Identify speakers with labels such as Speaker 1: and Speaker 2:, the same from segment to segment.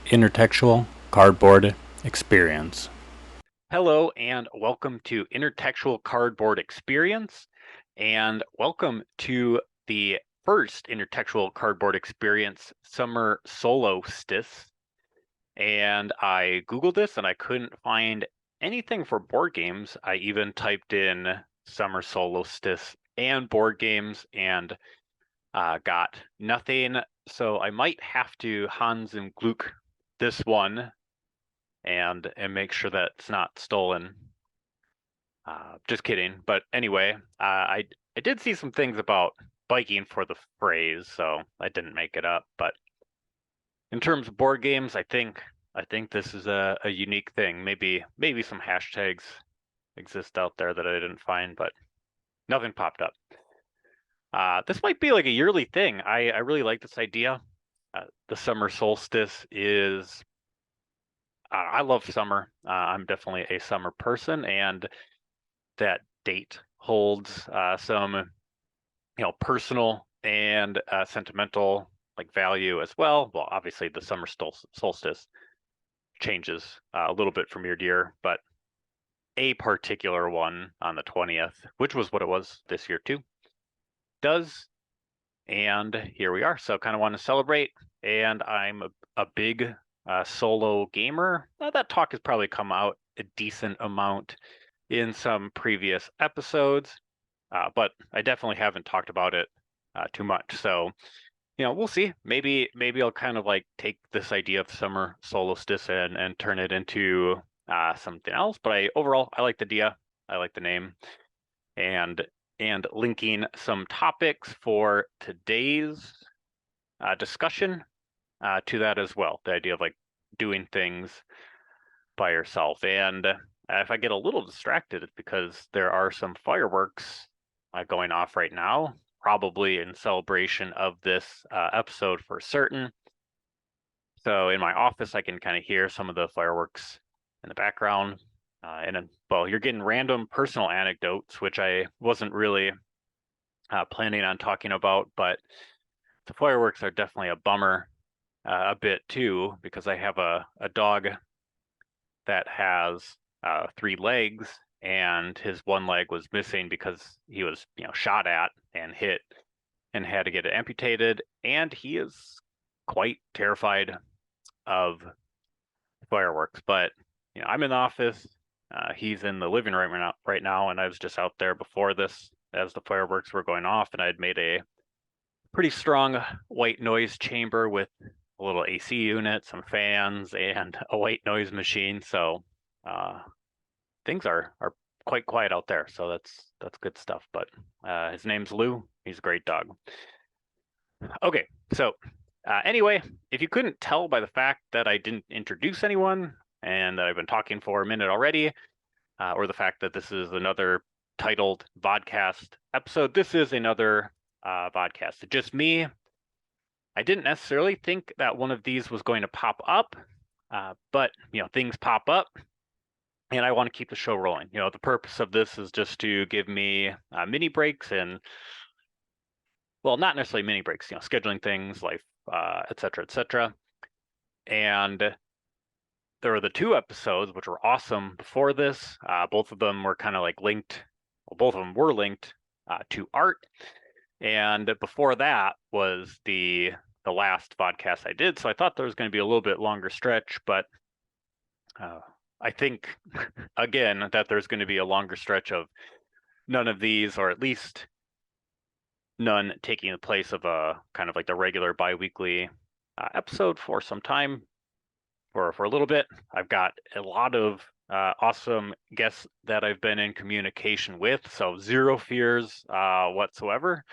Speaker 1: Intertextual Cardboard Experience.
Speaker 2: Hello and welcome to Intertextual Cardboard Experience, and welcome to the first Intertextual Cardboard Experience Summer Solo-stice. And I Googled this and I couldn't find anything for board games. I even typed in Summer Solo-stice and board games and got nothing. So I might have to Hans and Gluck this one and make sure that it's not stolen. Just kidding. But anyway, I did see some things about biking for the phrase, so I didn't make it up. But in terms of board games, I think this is a unique thing. Maybe some hashtags exist out there that I didn't find, but nothing popped up. This might be like a yearly thing. I really like this idea. The summer solstice is I love summer. I'm definitely a summer person, and that date holds some, personal and sentimental like value as well. Well, obviously the summer solstice changes a little bit from year to year, but a particular one on the 20th, which was what it was this year too, does. And here we are. So kind of want to celebrate. And I'm a big solo gamer. That talk has probably come out a decent amount in some previous episodes, but I definitely haven't talked about it too much. So, we'll see. Maybe I'll kind of like take this idea of summer solstice and turn it into something else. But overall I like the idea. I like the name, and linking some topics for today's discussion to that as well. The idea of like doing things by yourself. And if I get a little distracted, it's because there are some fireworks going off right now, probably in celebration of this episode for certain. So in my office, I can kind of hear some of the fireworks in the background. And then, well, you're getting random personal anecdotes, which I wasn't really planning on talking about, but the fireworks are definitely a bummer a bit too, because I have a dog that has 3 legs, and his one leg was missing because he was, shot at and hit and had to get it amputated. And he is quite terrified of fireworks. But I'm in the office. He's in the living room right now, and I was just out there before this as the fireworks were going off, and I'd made a pretty strong white noise chamber with a little AC unit, some fans, and a white noise machine. So things are quite quiet out there. So that's good stuff. But his name's Lou. He's a great dog. Okay, so anyway, if you couldn't tell by the fact that I didn't introduce anyone and that I've been talking for a minute already, or the fact that this is another titled Vodcast episode, this is another Vodcast. It's just me. I didn't necessarily think that one of these was going to pop up, but things pop up, and I want to keep the show rolling. The purpose of this is just to give me mini breaks, and well, not necessarily mini breaks, scheduling things, life, et cetera, and there were the 2 episodes which were awesome before this. Both of them were kind of like linked. Well, both of them were linked to art, and before that was the last podcast I did. So I thought there was going to be a little bit longer stretch, but I think again that there's going to be a longer stretch of none of these, or at least none taking the place of a kind of like the regular bi-weekly episode for some time, for a little bit. I've got a lot of awesome guests that I've been in communication with, so zero fears whatsoever.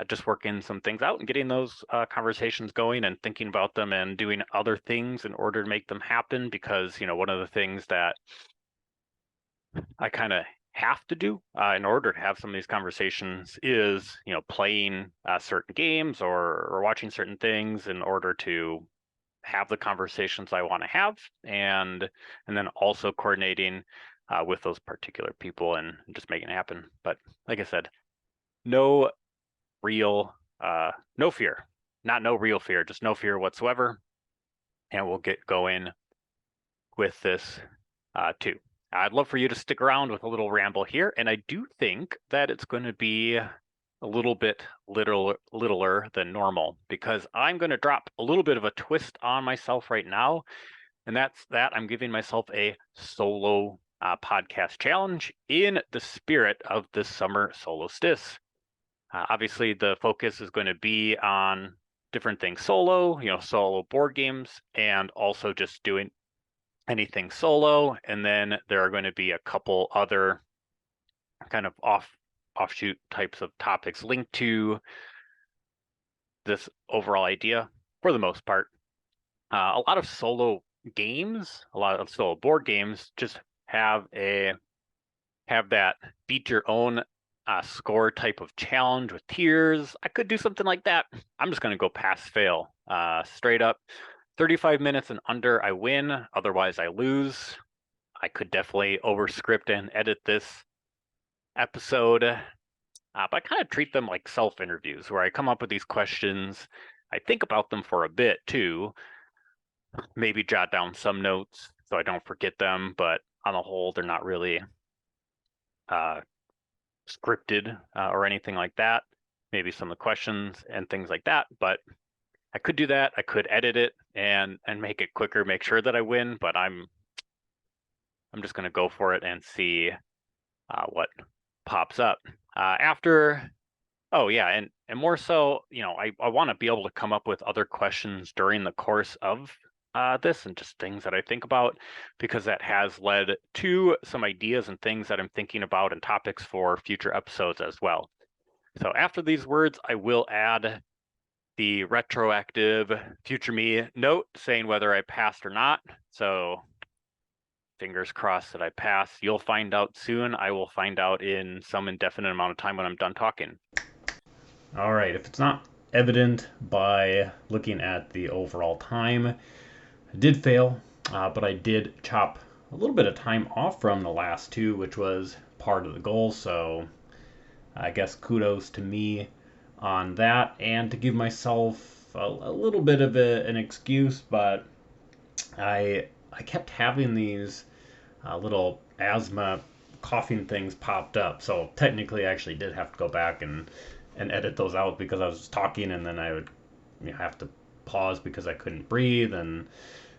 Speaker 2: Just working some things out and getting those conversations going and thinking about them and doing other things in order to make them happen. Because one of the things that I kind of have to do in order to have some of these conversations is playing certain games or watching certain things in order to have the conversations I want to have, and then also coordinating with those particular people and just making it happen. But like I said, no real no fear, not no real fear, just no fear whatsoever. and we'll get going with this too. I'd love for you to stick around with a little ramble here, and I do think that it's going to be a little bit littler than normal because I'm going to drop a little bit of a twist on myself right now, and that's that I'm giving myself a solo podcast challenge in the spirit of this summer Solo-stice. Obviously, the focus is going to be on different things solo, solo board games, and also just doing anything solo. And then there are going to be a couple other kind of offshoot types of topics linked to this overall idea for the most part. A lot of solo games, a lot of solo board games just have that beat your own score type of challenge with tiers. I could do something like that. I'm just going to go pass fail. Straight up, 35 minutes and under, I win. Otherwise, I lose. I could definitely overscript and edit this episode. But I kind of treat them like self-interviews where I come up with these questions. I think about them for a bit too. Maybe jot down some notes so I don't forget them. But on the whole, they're not really scripted or anything like that. Maybe some of the questions and things like that, but I could do that. I could edit it and make it quicker, make sure that I win, but I'm just going to go for it and see what pops up after. Oh yeah, and more so, I want to be able to come up with other questions during the course of this and just things that I think about, because that has led to some ideas and things that I'm thinking about and topics for future episodes as well. So after these words, I will add the retroactive future me note saying whether I passed or not. So fingers crossed that I pass. You'll find out soon. I will find out in some indefinite amount of time when I'm done talking.
Speaker 1: All right, if it's not evident by looking at the overall time, I did fail, but I did chop a little bit of time off from the last two, which was part of the goal. So I guess kudos to me on that, and to give myself a little bit of an excuse, but I kept having these little asthma coughing things popped up. So technically, I actually did have to go back and edit those out because I was talking, and then I would have to pause because I couldn't breathe, and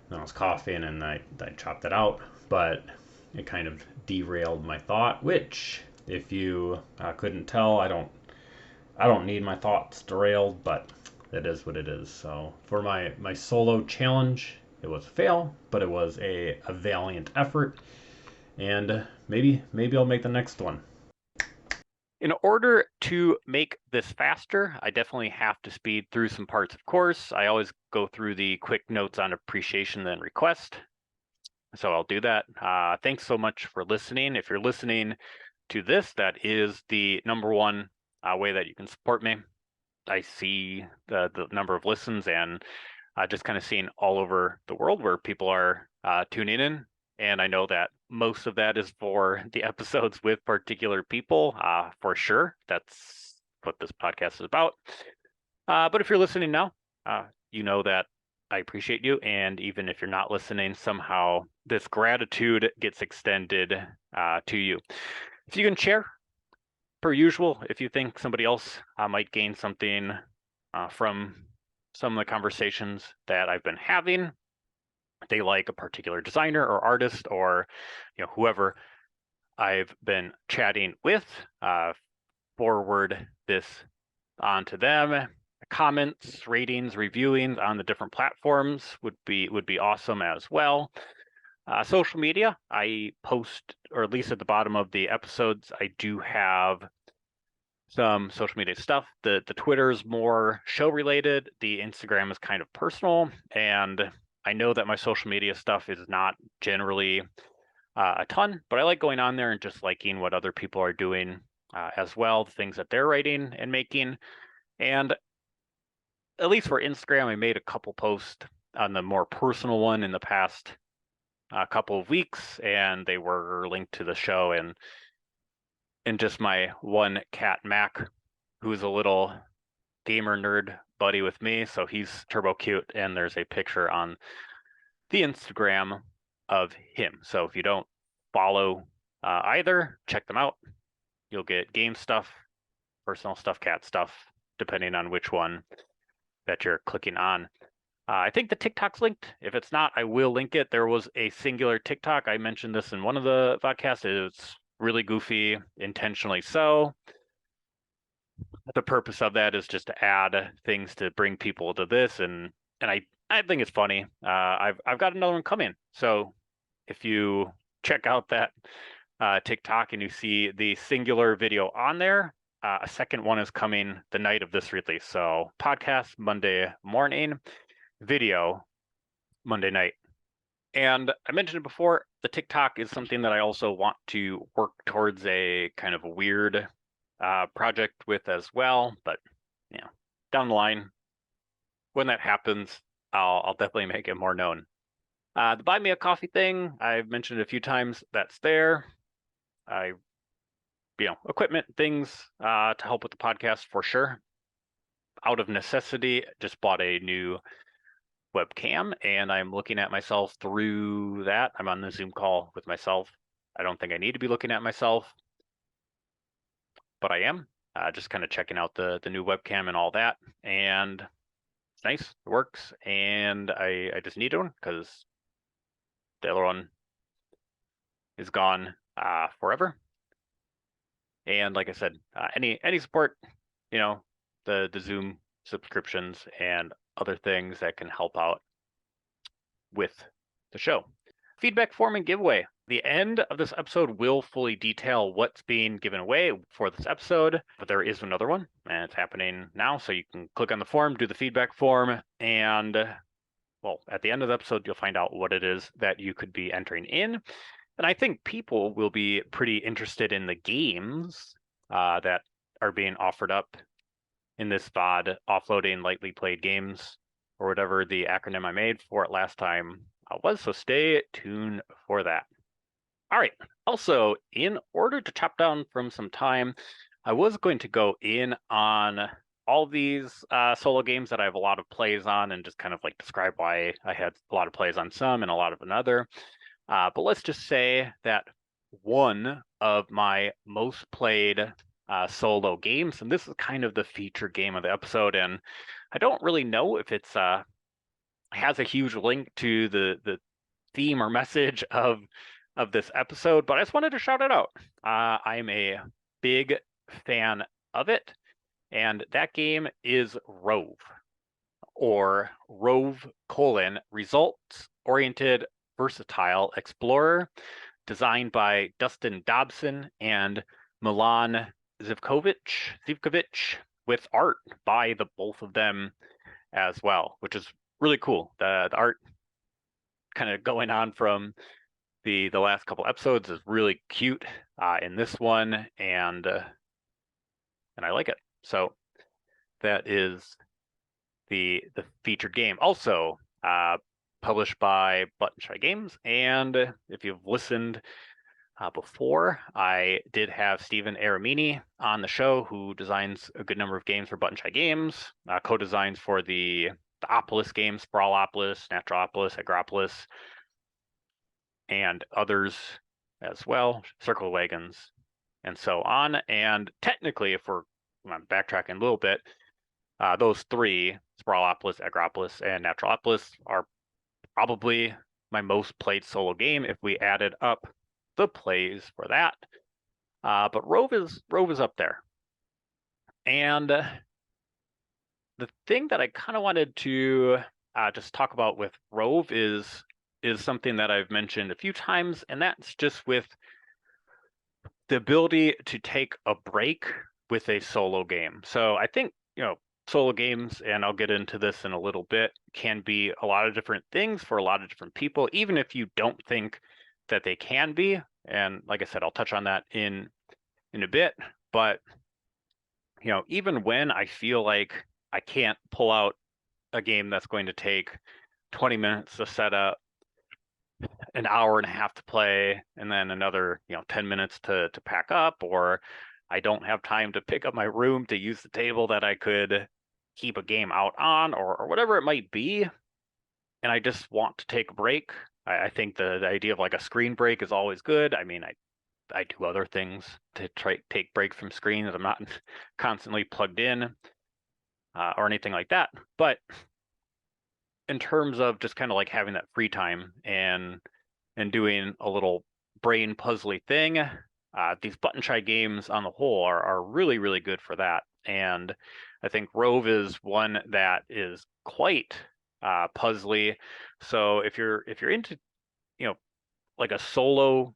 Speaker 1: then I was coughing, and I chopped it out. But it kind of derailed my thought, which, if you couldn't tell, I don't need my thoughts derailed, but it is what it is. So for my solo challenge, it was a fail, but it was a valiant effort, and maybe I'll make the next one.
Speaker 2: In order to make this faster, I definitely have to speed through some parts, of course. I always go through the quick notes on appreciation and request. So I'll do that. Thanks so much for listening. If you're listening to this, that is the number one way that you can support me. I see the number of listens and just kind of seeing all over the world where people are tuning in. And I know that most of that is for the episodes with particular people, for sure. That's what this podcast is about. But if you're listening now, you know that I appreciate you. And even if you're not listening, somehow this gratitude gets extended to you. If you can share, per usual, if you think somebody else might gain something from some of the conversations that I've been having, they like a particular designer or artist or whoever I've been chatting with, forward this on to them. Comments, ratings, reviewing on the different platforms would be awesome as well. Social media, I post, or at least at the bottom of the episodes, I do have some social media stuff. The Twitter is more show related. The Instagram is kind of personal, and I know that my social media stuff is not generally a ton, but I like going on there and just liking what other people are doing as well, the things that they're writing and making. And at least for Instagram, I made a couple posts on the more personal one in the past couple of weeks, and they were linked to the show and just my one cat Mac, who's a little gamer nerd buddy with me, so he's turbo cute, and there's a picture on the Instagram of him. So if you don't follow either, check them out. You'll get game stuff, personal stuff, cat stuff, depending on which one that you're clicking on. I think the TikTok's linked. If it's not, I will link it. There was a singular TikTok. I mentioned this in one of the podcasts. It's really goofy, intentionally so. The purpose of that is just to add things to bring people to this, and I think it's funny. I've got another one coming. So if you check out that TikTok and you see the singular video on there, a second one is coming the night of this release. So podcast Monday morning, video Monday night. And I mentioned it before, the TikTok is something that I also want to work towards a kind of a weird project with as well. But down the line, when that happens, I'll definitely make it more known. The buy me a coffee thing, I've mentioned it a few times. That's there. Equipment things to help with the podcast for sure. Out of necessity, just bought a new webcam, and I'm looking at myself through that. I'm on the Zoom call with myself. I don't think I need to be looking at myself, but I am just kind of checking out the new webcam and all that. And it's nice, it works, and I just need one because the other one is gone forever. And like I said, any support, the Zoom subscriptions and other things that can help out with the show. Feedback form and giveaway. The end of this episode will fully detail what's being given away for this episode, but there is another one, and it's happening now. So you can click on the form, do the feedback form, and at the end of the episode, you'll find out what it is that you could be entering in. And I think people will be pretty interested in the games that are being offered up in this VOD, offloading lightly played games, or whatever the acronym I made for it last time was. So stay tuned for that. All right. Also, in order to chop down from some time, I was going to go in on all these solo games that I have a lot of plays on and just kind of like describe why I had a lot of plays on some and a lot of another. But let's just say that one of my most played solo games, and this is kind of the feature game of the episode, and I don't really know if it's has a huge link to the theme or message of this episode, but I just wanted to shout it out. I'm a big fan of it, and that game is ROVE, or ROVE: Results Oriented Versatile Explorer, designed by Dustin Dobson and Milan Zivkovic, with art by the both of them as well, which is really cool. The art kind of going on from the last couple episodes is really cute in this one, and I like it. So that is the featured game. Also published by Button Shy Games, and if you've listened before, I did have Stephen Aramini on the show, who designs a good number of games for Button Shy Games, co-designs for the Opolis games, Sprawlopolis, Naturalopolis, Agropolis, and others as well, Circle Wagons, and so on. And technically, if I'm backtracking a little bit, those three, Sprawlopolis, Agropolis, and Naturalopolis, are probably my most played solo game if we added up the plays for that. But ROVE is up there. And the thing that I kind of wanted to just talk about with ROVE is something that I've mentioned a few times, and that's just with the ability to take a break with a solo game. So I think, solo games, and I'll get into this in a little bit, can be a lot of different things for a lot of different people, even if you don't think that they can be. And like I said, I'll touch on that in a bit. But, even when I feel like I can't pull out a game that's going to take 20 minutes to set up, an hour and a half to play, and then another 10 minutes to pack up, or I don't have time to pick up my room to use the table that I could keep a game out on, or whatever it might be, and I just want to take a break. I think the idea of like a screen break is always good. I mean, I do other things to try take breaks from screens. I'm not constantly plugged in or anything like that. But in terms of just kind of like having that free time and doing a little brain puzzly thing, these button shy games on the whole are really, really good for that. And I think ROVE is one that is quite puzzly. So if you're into, you know, like a solo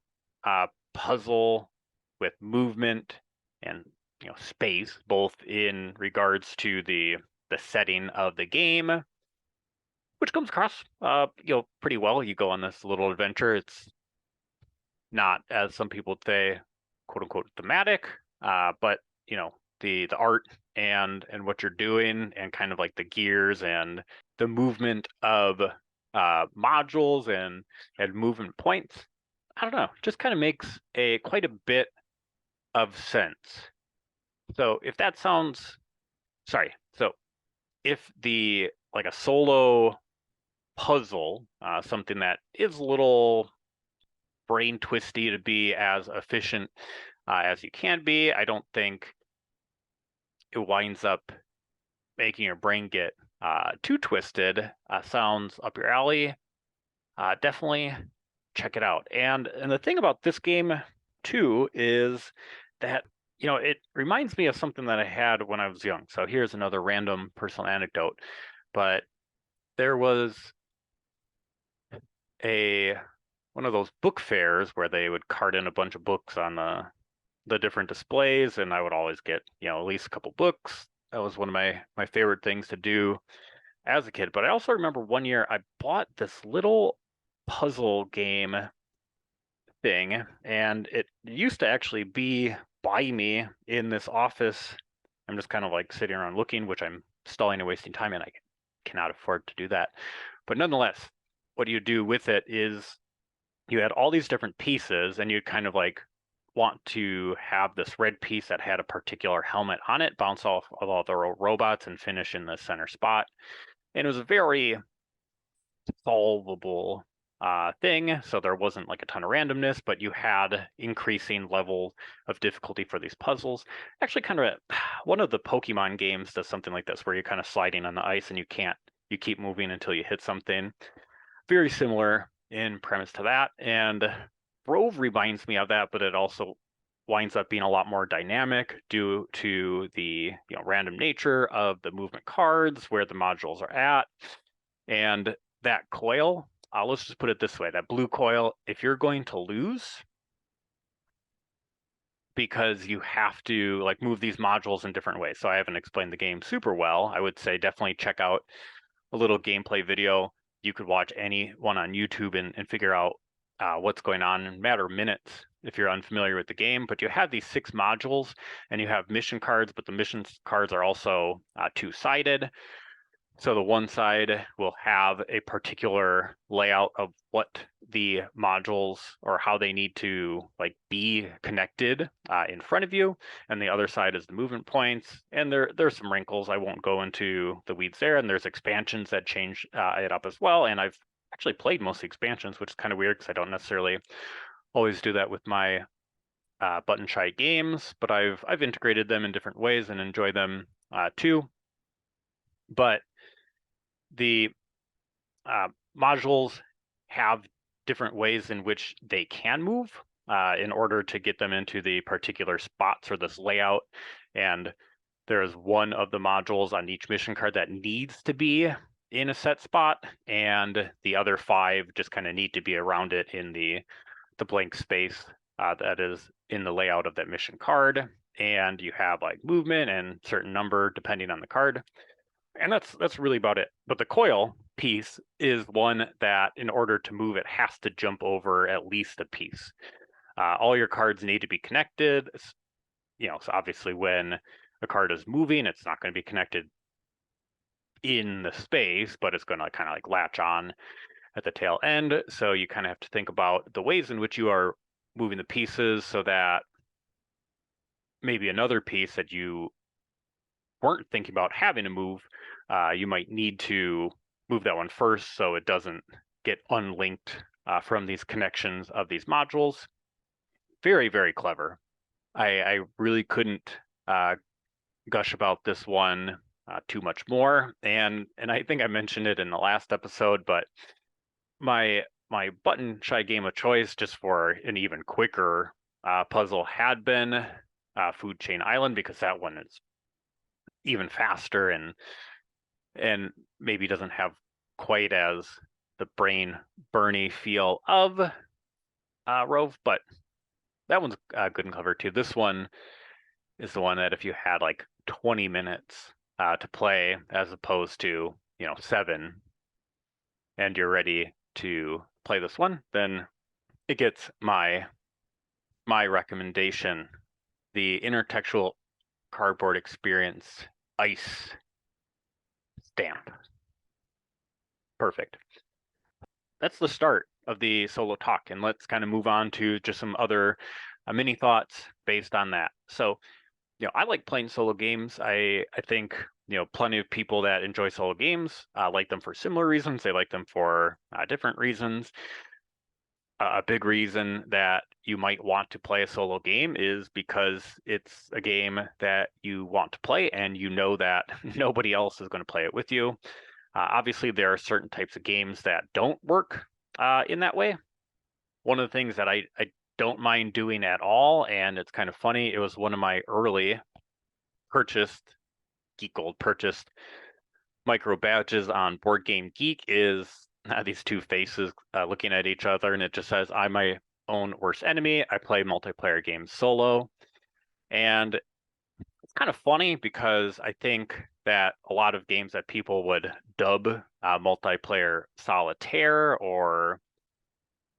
Speaker 2: puzzle with movement and space, both in regards to the setting of the game, which comes across pretty well. You go on this little adventure. It's not, as some people would say, quote unquote thematic, but the art and what you're doing and kind of like the gears and the movement of modules and movement points. I don't know, just kind of makes quite a bit of sense. So if that sounds, sorry, so if the like a solo puzzle, something that is a little brain twisty to be as efficient as you can be, I don't think it winds up making your brain get too twisted. Sounds up your alley. Definitely check it out. And the thing about this game too is that it reminds me of something that I had when I was young. So here's another random personal anecdote, but there was one of those book fairs where they would cart in a bunch of books on the different displays, and I would always get at least a couple books. That was one of my favorite things to do as a kid. But I also remember one year I bought this little puzzle game thing, and it used to actually be by me in this office. I'm just kind of like sitting around looking, which I'm stalling and wasting time, and I cannot afford to do that. But nonetheless, what you do with it is you had all these different pieces, and you kind of like want to have this red piece that had a particular helmet on it bounce off of all the robots and finish in the center spot. And it was a very solvable thing, so there wasn't like a ton of randomness, but you had increasing level of difficulty for these puzzles. Actually, kind of one of the Pokemon games does something like this, where you're kind of sliding on the ice and you keep moving until you hit something. Very similar in premise to that, and ROVE reminds me of that, but it also winds up being a lot more dynamic due to the random nature of the movement cards, where the modules are at, and that coil. Let's just put it this way: that blue coil, if you're going to lose because you have to like move these modules in different ways. So I haven't explained the game super well. I would say definitely check out a little gameplay video. You could watch any one on YouTube and figure out what's going on in a matter of minutes if you're unfamiliar with the game. But you have these 6 modules, and you have mission cards, but the mission cards are also two-sided. So the one side will have a particular layout of what the modules or how they need to like be connected in front of you, and the other side is the movement points. And there's some wrinkles. I won't go into the weeds there. And there's expansions that change it up as well. And I've actually played most of the expansions, which is kind of weird because I don't necessarily always do that with my button shy games, but I've integrated them in different ways and enjoy them too. But the modules have different ways in which they can move in order to get them into the particular spots or this layout. And there's one of the modules on each mission card that needs to be in a set spot, and the other 5 just kind of need to be around it in the blank space that is in the layout of that mission card. And you have like movement and certain number depending on the card. And that's really about it. But the coil piece is one that in order to move it has to jump over at least a piece. All your cards need to be connected. So obviously when a card is moving, it's not going to be connected in the space, but it's going to kind of like latch on at the tail end. So you kind of have to think about the ways in which you are moving the pieces so that maybe another piece that you weren't thinking about having to move, you might need to move that one first so it doesn't get unlinked from these connections of these modules. Very, very clever. I really couldn't gush about this one too much more, and I think I mentioned it in the last episode, but my button shy game of choice just for an even quicker puzzle had been Food Chain Island, because that one is even faster and maybe doesn't have quite as the brain burny feel of Rove, but that one's good and clever too. This one is the one that if you had like 20 minutes to play as opposed to 7, and you're ready to play this one, then it gets my recommendation, the Intertextual Cardboard Experience Ice stamp. Perfect. That's the start of the solo talk, and let's kind of move on to just some other mini thoughts based on that. So, I like playing solo games. I think plenty of people that enjoy solo games like them for similar reasons. They like them for different reasons. A big reason that you might want to play a solo game is because it's a game that you want to play and you know that nobody else is going to play it with you. Obviously, there are certain types of games that don't work in that way. One of the things that I don't mind doing at all, and it's kind of funny, it was one of my early Geek Gold purchased micro badges on Board Game Geek, is these two faces looking at each other, and it just says, "I'm my own worst enemy. I play multiplayer games solo." And it's kind of funny because I think that a lot of games that people would dub multiplayer solitaire or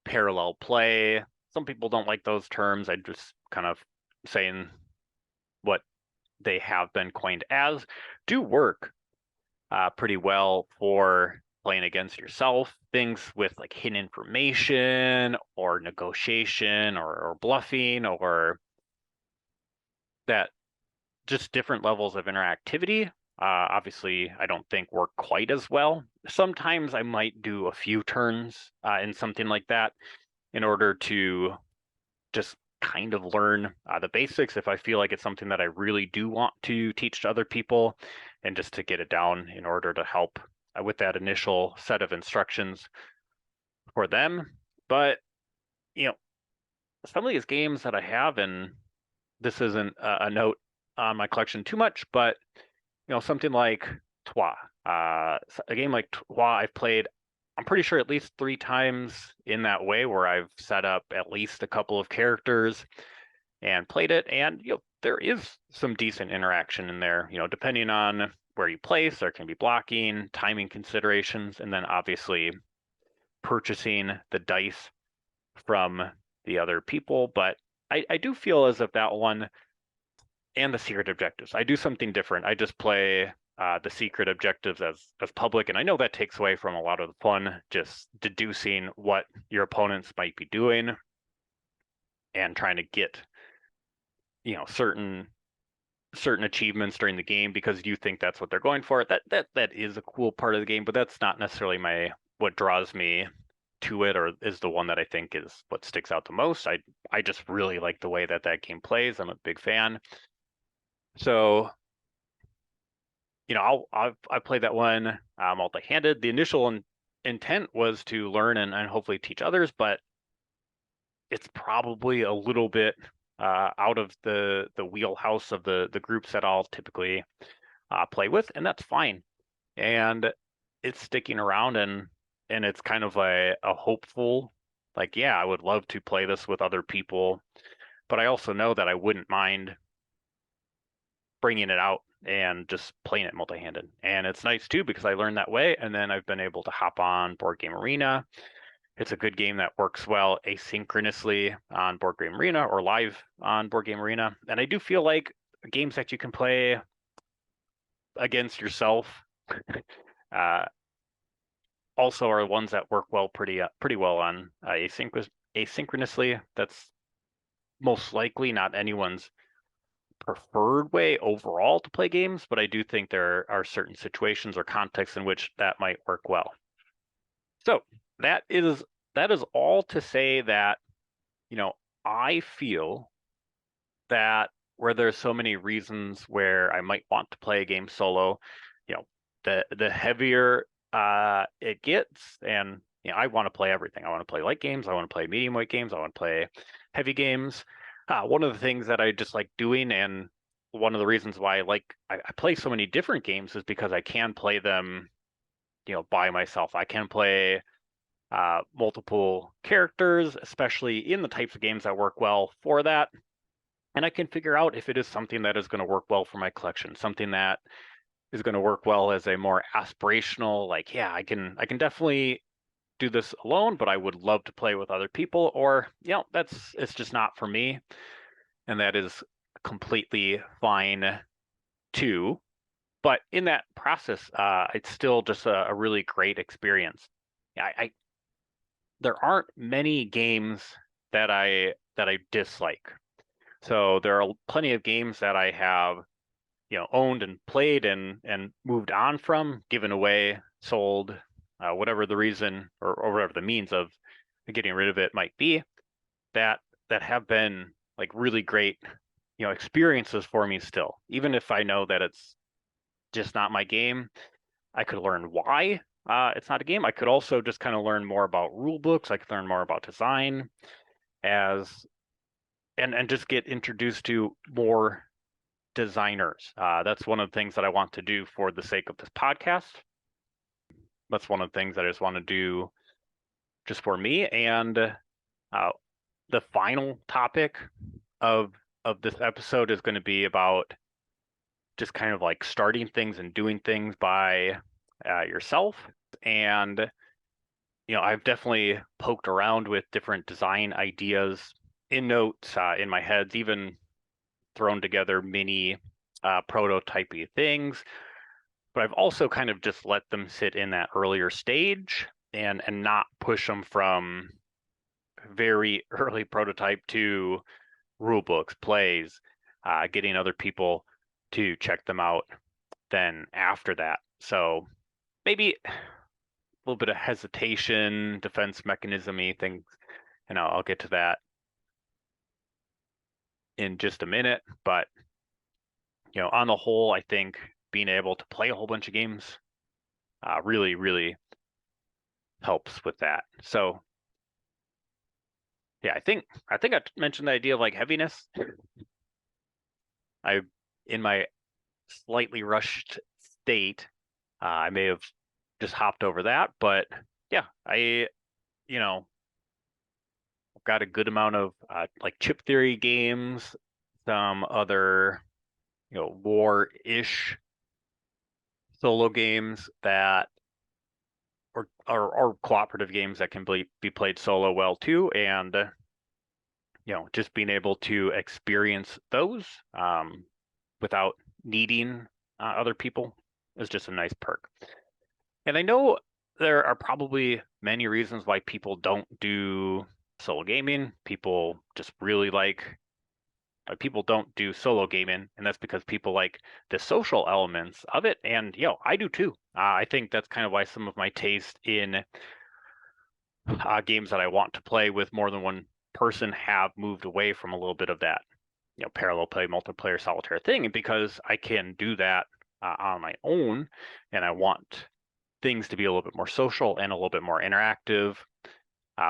Speaker 2: parallel play, some people don't like those terms. I'm just kind of saying what they have been coined as, do work pretty well for playing against yourself. Things with like hidden information or negotiation or bluffing, or that just different levels of interactivity. Obviously, I don't think work quite as well. Sometimes I might do a few turns in something like that in order to just kind of learn the basics if I feel like it's something that I really do want to teach to other people, and just to get it down in order to help with that initial set of instructions for them. But, some of these games that I have, and this isn't a note on my collection too much, but, something like Trois. A game like Trois I've played, I'm pretty sure, at least 3 times in that way, where I've set up at least a couple of characters and played it, and there is some decent interaction in there. Depending on where you place, there can be blocking, timing considerations, and then obviously purchasing the dice from the other people. But I do feel as if that one and the secret objectives, I do something different. I just play the secret objectives as public, and I know that takes away from a lot of the fun, just deducing what your opponents might be doing and trying to get certain achievements during the game because you think that's what they're going for. That is a cool part of the game, but that's not necessarily what draws me to it, or is the one that I think is what sticks out the most. I just really like the way that game plays. I'm a big fan. So I played that one multi-handed. The initial intent was to learn and hopefully teach others, but it's probably a little bit out of the wheelhouse of the groups that I'll typically play with, and that's fine. And it's sticking around, and it's kind of a hopeful, like, yeah, I would love to play this with other people, but I also know that I wouldn't mind bringing it out and just playing it multi-handed. And it's nice too because I learned that way, and then I've been able to hop on Board Game Arena. It's a good game that works well asynchronously on Board Game Arena or live on Board Game Arena. And I do feel like games that you can play against yourself also are ones that work well, pretty well on asynchronously. That's most likely not anyone's preferred way overall to play games, but I do think there are certain situations or contexts in which that might work well. So that is all to say that, I feel that where there's so many reasons where I might want to play a game solo, the heavier it gets, and I want to play everything. I want to play light games, I want to play medium weight games, I want to play heavy games. One of the things that I just like doing, and one of the reasons why I play so many different games, is because I can play them, by myself. I can play multiple characters, especially in the types of games that work well for that. And I can figure out if it is something that is going to work well for my collection, something that is going to work well as a more aspirational, like, yeah, I can definitely do this alone, but I would love to play with other people, or, it's just not for me. And that is completely fine too. But in that process, it's still just a really great experience. I there aren't many games that I dislike. So there are plenty of games that I have, owned and played and moved on from, given away, sold, whatever the reason or whatever the means of getting rid of it might be, that have been like really great, experiences for me still. Even if I know that it's just not my game, I could learn why it's not a game. I could also just kind of learn more about rule books. I could learn more about design as and just get introduced to more designers. That's one of the things that I want to do for the sake of this podcast. That's one of the things that I just want to do just for me. And the final topic of this episode is going to be about just kind of like starting things and doing things by yourself. And I've definitely poked around with different design ideas in notes, in my head, even thrown together mini prototypey things. But I've also kind of just let them sit in that earlier stage and not push them from very early prototype to rule books, plays, getting other people to check them out then after that. So maybe a little bit of hesitation, defense mechanism-y things, and I'll get to that in just a minute. But on the whole, I think being able to play a whole bunch of games really, really helps with that. So yeah, I think I mentioned the idea of like heaviness. I, in my slightly rushed state, I may have just hopped over that, but yeah, I've got a good amount of like chip theory games, some other war-ish solo games that or cooperative games that can be played solo well too, and just being able to experience those without needing other people is just a nice perk. And I know there are probably many reasons why people don't do solo gaming. People just really people don't do solo gaming, and that's because people like the social elements of it. And I do too. I think that's kind of why some of my taste in games that I want to play with more than one person have moved away from a little bit of that, parallel play, multiplayer, solitaire thing, and because I can do that on my own, and I want things to be a little bit more social and a little bit more interactive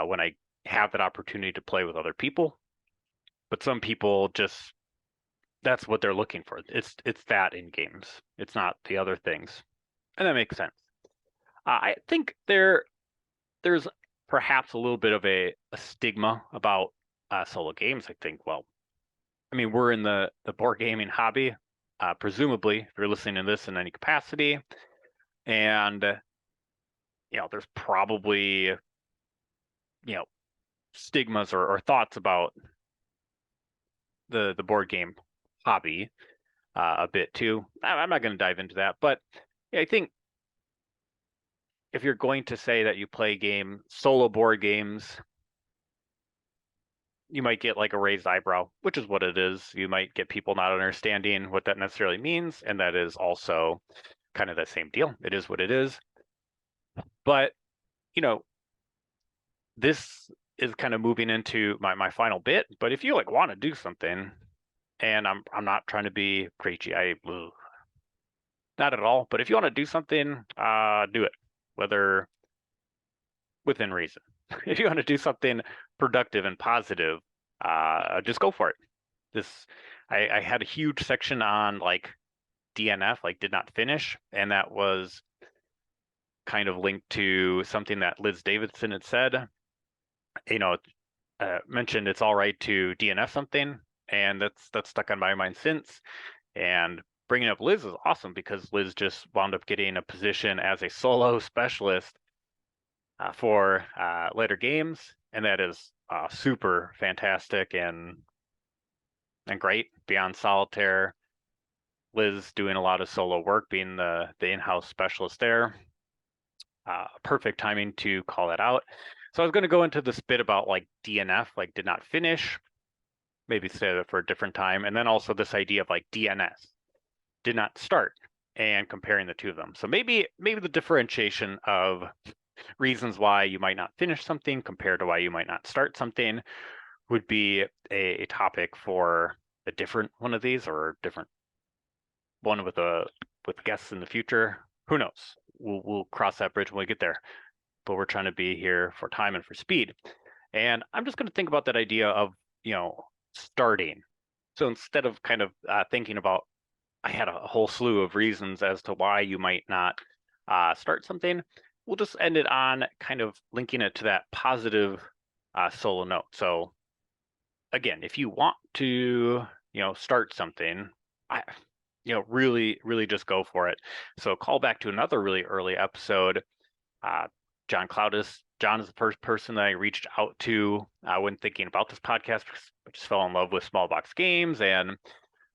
Speaker 2: when I have that opportunity to play with other people. But some people just, that's what they're looking for. It's that in games. It's not the other things, and that makes sense. I think there's perhaps a little bit of a stigma about solo games. I think, well, I mean, we're in the board gaming hobby, presumably, if you're listening to this in any capacity, and there's probably stigmas or thoughts about the board game hobby a bit too. I'm not going to dive into that, but I think if you're going to say that you play solo board games, you might get like a raised eyebrow, which is what it is. You might get people not understanding what that necessarily means, and that is also kind of the same deal. It is what it is. But, you know, this is kind of moving into my final bit. But if you like want to do something, and I'm not trying to be preachy, not at all. But if you want to do something, do it, whether within reason. If you want to do something productive and positive, just go for it. This, I had a huge section on like DNF, like did not finish, and that was kind of linked to something that Liz Davidson had said. You know, mentioned it's all right to DNF something, and that's stuck on my mind since. And bringing up Liz is awesome because Liz just wound up getting a position as a solo specialist for later games, and that is super fantastic and great beyond solitaire. Liz doing a lot of solo work, being the in-house specialist there. Perfect timing to call that out. So I was going to go into this bit about like DNF, like did not finish, maybe say that for a different time, and then also this idea of like DNS, did not start, and comparing the two of them. So maybe the differentiation of reasons why you might not finish something compared to why you might not start something would be a topic for a different one of these, or a different one with guests in the future. Who knows? We'll cross that bridge when we get there. But we're trying to be here for time and for speed. And I'm just going to think about that idea of, starting. So instead of kind of thinking about, I had a whole slew of reasons as to why you might not start something, we'll just end it on kind of linking it to that positive solo note. So again, if you want to, start something, really, really just go for it. So call back to another really early episode. John Cloudis. John is the first person that I reached out to when thinking about this podcast, because I just fell in love with small box games and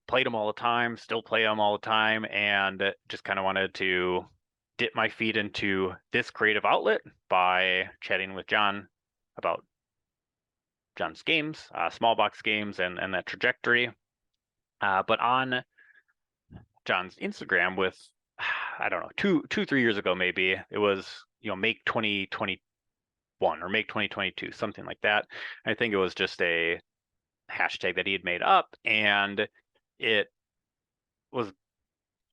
Speaker 2: played them all the time, still play them all the time, and just kind of wanted to dip my feet into this creative outlet by chatting with John about John's games, small box games, and that trajectory. But on John's Instagram with, I don't know, 3 years ago, maybe it was, make 2021 or make 2022, something like that. I think it was just a hashtag that he had made up, and it was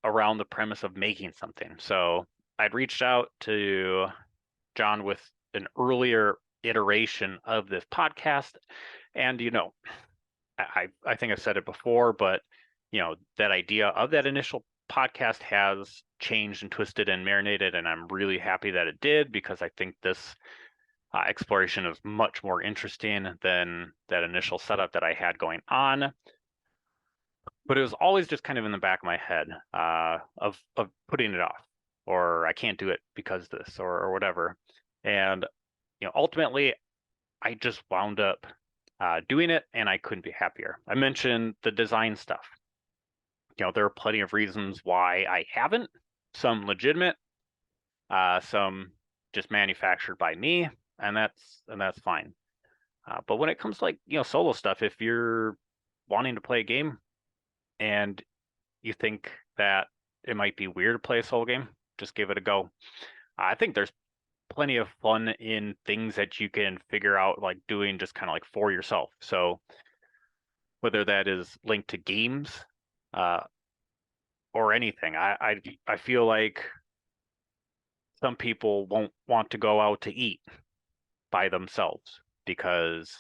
Speaker 2: around the premise of making something. So I'd reached out to John with an earlier iteration of this podcast, and I think I've said it before, but that idea of that initial podcast has changed and twisted and marinated, and I'm really happy that it did, because I think this exploration is much more interesting than that initial setup that I had going on. But it was always just kind of in the back of my head of putting it off, or I can't do it because this, or whatever. And ultimately, I just wound up doing it, and I couldn't be happier. I mentioned the design stuff. There are plenty of reasons why I haven't, some legitimate, some just manufactured by me, and that's fine. But when it comes to like, solo stuff, if you're wanting to play a game and you think that it might be weird to play a solo game, just give it a go. I think there's plenty of fun in things that you can figure out, like doing just kind of like for yourself. So whether that is linked to games, or anything, I feel like some people won't want to go out to eat by themselves because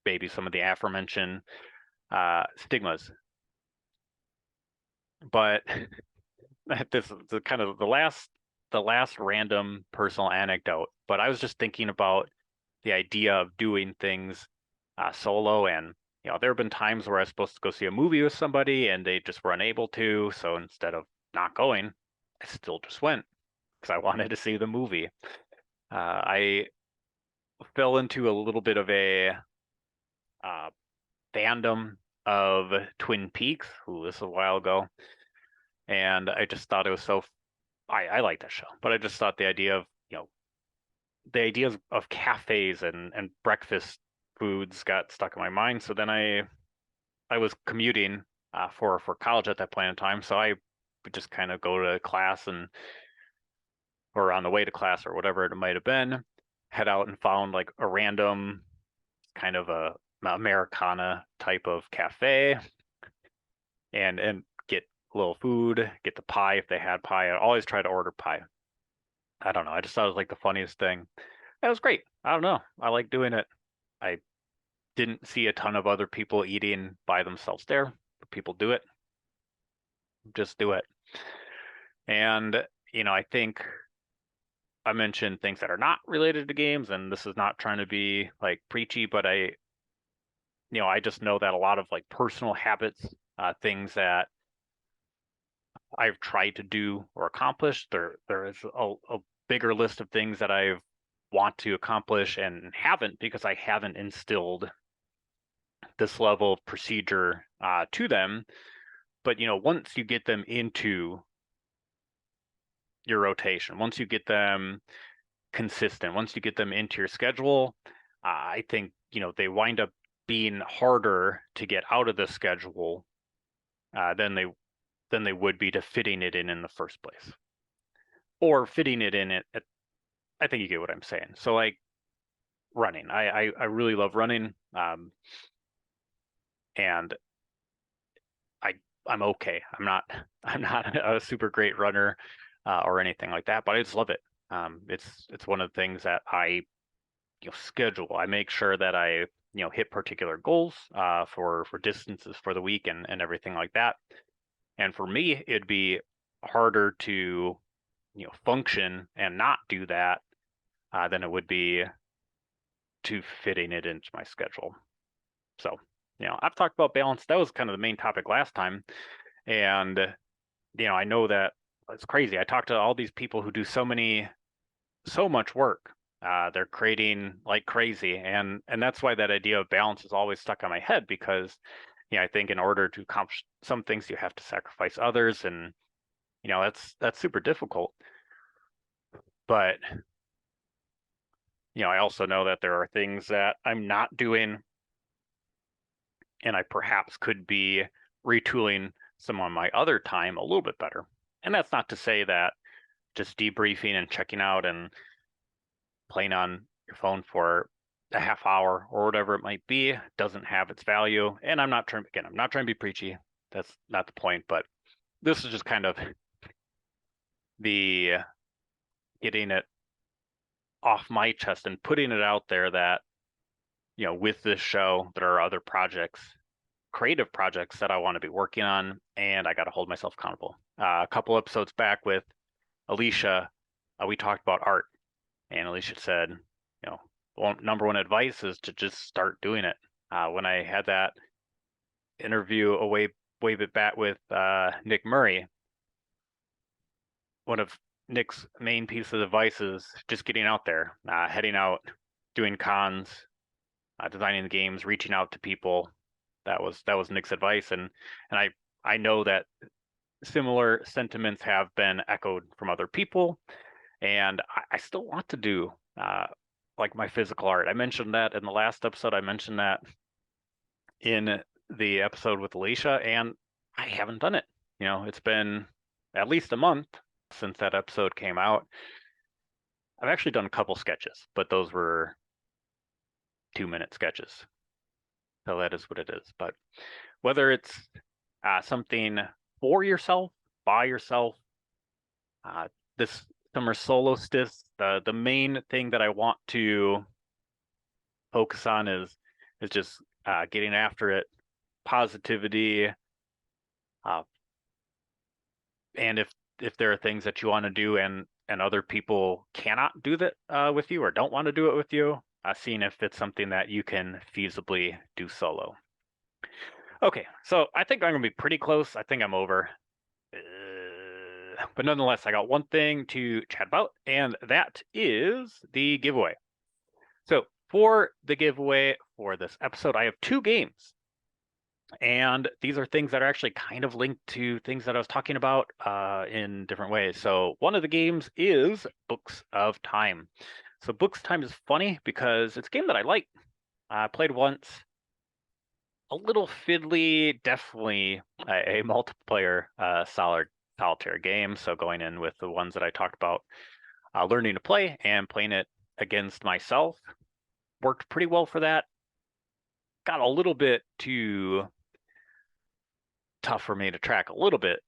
Speaker 2: maybe some of the aforementioned stigmas. But this is the kind of the last random personal anecdote. But I was just thinking about the idea of doing things solo, and there have been times where I was supposed to go see a movie with somebody and they just were unable to. So instead of not going, I still just went because I wanted to see the movie. I fell into a little bit of a fandom of Twin Peaks. Ooh, this was a while ago. And I just thought it was so, I like that show, but I just thought the idea of, the ideas of cafes and breakfast foods got stuck in my mind. So then I was commuting for college at that point in time. So I would just kind of go to class or on the way to class or whatever it might have been, head out and found like a random kind of a Americana type of cafe and get a little food, get the pie if they had pie. I always try to order pie. I don't know. I just thought it was like the funniest thing. It was great. I don't know. I like doing it. I didn't see a ton of other people eating by themselves there, but people do it. Just do it. And, I think I mentioned things that are not related to games, and this is not trying to be like preachy, but I just know that a lot of like personal habits, things that I've tried to do or accomplish, there is a bigger list of things that I want to accomplish and haven't because I haven't instilled this level of procedure to them. But once you get them into your rotation, once you get them consistent, once you get them into your schedule, I think they wind up being harder to get out of the schedule than they would be to fitting it in the first place, or fitting it in at I think you get what I'm saying. So like running, I really love running, and I'm okay. I'm not a super great runner or anything like that, but I just love it. It's one of the things that I schedule. I make sure that I hit particular goals for distances for the week and everything like that. And for me, it'd be harder to function and not do that than it would be to fitting it into my schedule. So I've talked about balance. That was kind of the main topic last time, and I know that it's crazy. I talked to all these people who do so much work. They're creating like crazy, and that's why that idea of balance is always stuck on my head because I think in order to accomplish some things, you have to sacrifice others, and that's super difficult. But I also know that there are things that I'm not doing, and I perhaps could be retooling some of my other time a little bit better. And that's not to say that just debriefing and checking out and playing on your phone for a half hour or whatever it might be doesn't have its value. And I'm not trying to be preachy. That's not the point, but this is just kind of the getting it off my chest and putting it out there that with this show there are other projects, creative projects that I want to be working on, and I got to hold myself accountable. A couple episodes back with Alicia, we talked about art, and Alicia said, number one advice is to just start doing it. When I had that interview way back with Nick Murray, one of Nick's main pieces of advice is just getting out there, heading out, doing cons, designing the games, reaching out to people. That was Nick's advice, and I know that similar sentiments have been echoed from other people, and I still want to do like my physical art. I mentioned that in the last episode. I mentioned that in the episode with Alicia, and I haven't done it. It's been at least a month since that episode came out. I've actually done a couple sketches, but those were 2-minute sketches. So that is what it is. But whether it's something for yourself, by yourself, this summer Solo-stice, the main thing that I want to focus on is just getting after it, positivity, and if there are things that you want to do and other people cannot do that with you or don't want to do it with you, seeing if it's something that you can feasibly do solo. Okay, so I think I'm going to be pretty close. I think I'm over. But nonetheless, I got one thing to chat about, and that is the giveaway. So for the giveaway for this episode, I have 2 games. And these are things that are actually kind of linked to things that I was talking about in different ways. So one of the games is Books of Time. So Books of Time is funny because it's a game that I like. Played once. A little fiddly, definitely a multiplayer solitaire game. So going in with the ones that I talked about, learning to play and playing it against myself worked pretty well for that. Got a little bit too tough for me to track a little bit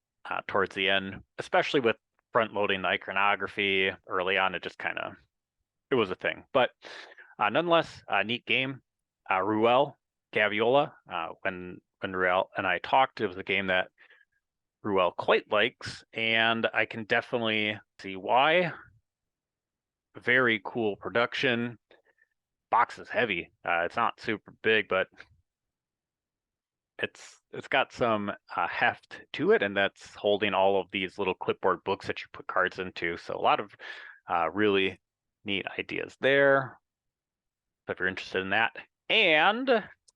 Speaker 2: towards the end, especially with front loading the iconography early on. It just it was a thing. But nonetheless, a neat game. Ruel Gaviola, when Ruel and I talked, it was a game that Ruel quite likes, and I can definitely see why. Very cool production. Box is heavy. It's not super big, but it's got some heft to it, and that's holding all of these little clipboard books that you put cards into. So a lot of really neat ideas there. So if you're interested in that. And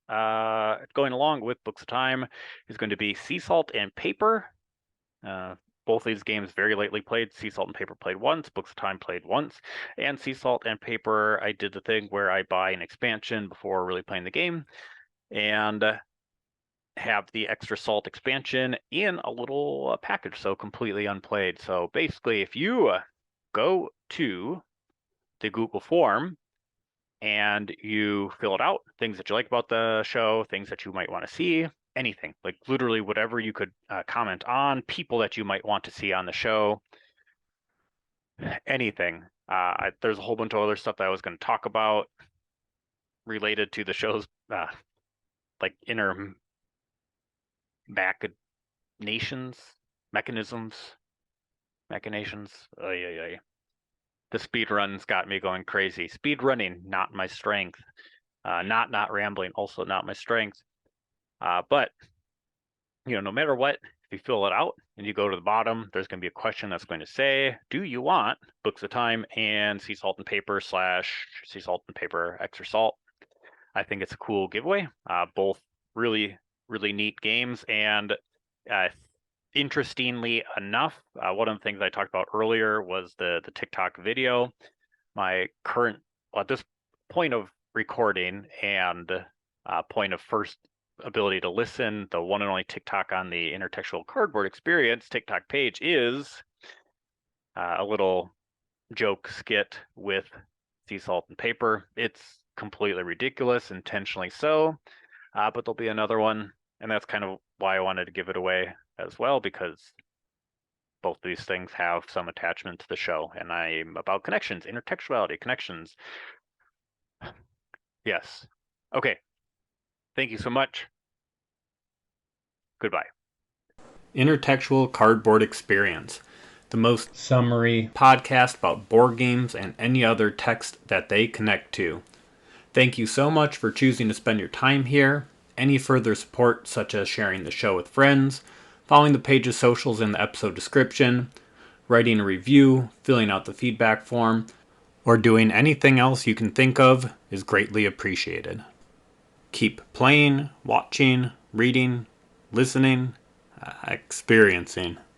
Speaker 2: going along with Books of Time is going to be Sea Salt and Paper. Both these games very lately played. Sea Salt and Paper played once, Books of Time played once, and Sea Salt and Paper, I did the thing where I buy an expansion before really playing the game, and have the extra salt expansion in a little package, so completely unplayed. So basically, if you go to the Google form and you fill it out, things that you like about the show, things that you might want to see, anything, like literally whatever you could comment on, people that you might want to see on the show, anything. There's a whole bunch of other stuff that I was going to talk about related to the show's like inner machinations, machinations. The speed run's got me going crazy. Speed running, not my strength. Not rambling, also not my strength. But no matter what, if you fill it out and you go to the bottom, there's going to be a question that's going to say, do you want Books of Time and Sea Salt and Paper / Sea Salt and Paper Extra Salt? I think it's a cool giveaway. Both really, really neat games. And interestingly enough, one of the things I talked about earlier was the TikTok video. My current, at this point of recording and point of first ability to listen, the one and only TikTok on the Intertextual Cardboard Experience TikTok page is a little joke skit with Sea Salt and Paper. It's completely ridiculous, intentionally so, but there'll be another one, and that's kind of why I wanted to give it away as well, because both of these things have some attachment to the show, and I'm about connections, intertextuality, connections. Yes. Okay. Thank you so much. Goodbye.
Speaker 1: Intertextual Cardboard Experience, the most summary podcast about board games and any other text that they connect to. Thank you so much for choosing to spend your time here. Any further support, such as sharing the show with friends, following the page's socials in the episode description, writing a review, filling out the feedback form, or doing anything else you can think of is greatly appreciated. Keep playing, watching, reading, listening, experiencing.